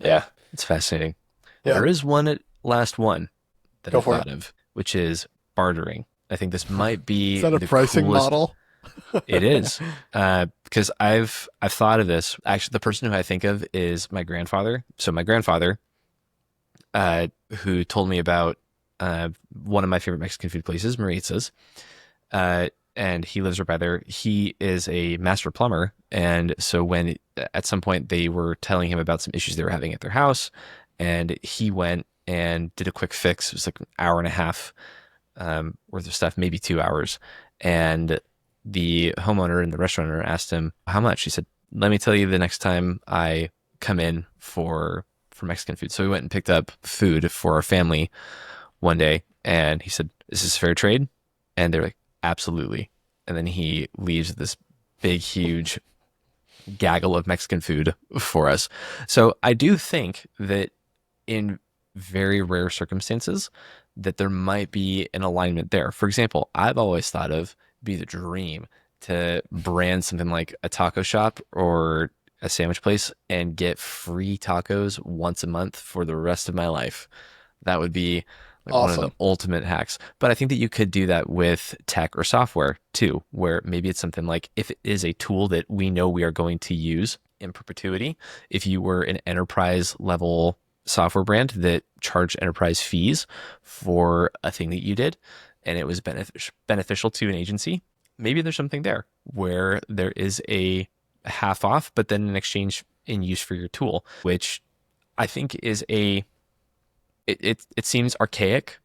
Yeah, it's fascinating. Yeah. There is last one that I Go for it. thought of, which is bartering. I think this might Is be that a the pricing coolest. model? It is, because I've thought of this. Actually, the person who I think of is my grandfather. So my grandfather, who told me about one of my favorite Mexican food places, Maritza's, and he lives right by there. He is a master plumber, and so when at some point they were telling him about some issues they were having at their house, and he went and did a quick fix. It was like an hour and a half worth of stuff, maybe 2 hours. And the homeowner and the restaurant owner asked him how much. He said, "Let me tell you the next time I come in for Mexican food." So we went and picked up food for our family one day, and he said, "Is this fair trade?" And they're like, "Absolutely." And then he leaves this big, huge gaggle of Mexican food for us. So I do think that in very rare circumstances that there might be an alignment there. For example, I've always thought of be the dream to brand something like a taco shop or a sandwich place and get free tacos once a month for the rest of my life. That would be like one of the Awesome. ultimate hacks. But I think that you could do that with tech or software too, where maybe it's something like if it is a tool that we know we are going to use in perpetuity, if you were an enterprise level software brand that charged enterprise fees for a thing that you did and it was beneficial to an agency, maybe there's something there where there is a half off, but then in exchange in use for your tool, which I think is it seems archaic,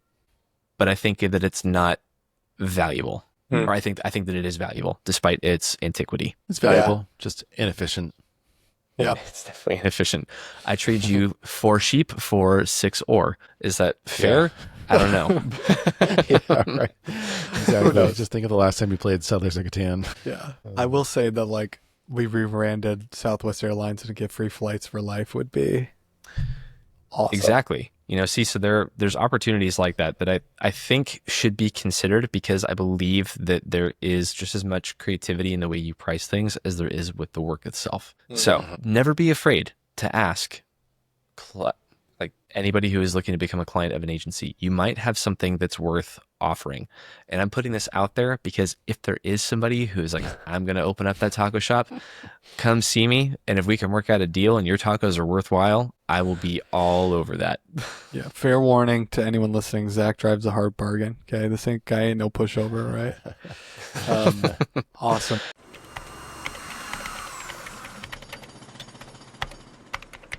but I think that it's not valuable. Hmm. Or I think that it is valuable despite its antiquity. It's valuable, just inefficient. Yeah. It's definitely inefficient. I trade you 4 sheep for 6 ore. Is that fair? I don't know. Yeah, right. Who Exactly. knows? Just think of the last time you played Settlers of Catan. Yeah. I will say that like we rebranded Southwest Airlines and get free flights for life would be awesome. Exactly. See, so there's opportunities like that I think should be considered because I believe that there is just as much creativity in the way you price things as there is with the work itself. So never be afraid to ask like anybody who is looking to become a client of an agency. You might have something that's worth offering. And I'm putting this out there because if there is somebody who's like, I'm going to open up that taco shop, come see me. And if we can work out a deal and your tacos are worthwhile, I will be all over that. Yeah. Fair warning to anyone listening. Zach drives a hard bargain. Okay. This guy ain't no pushover, right? Awesome.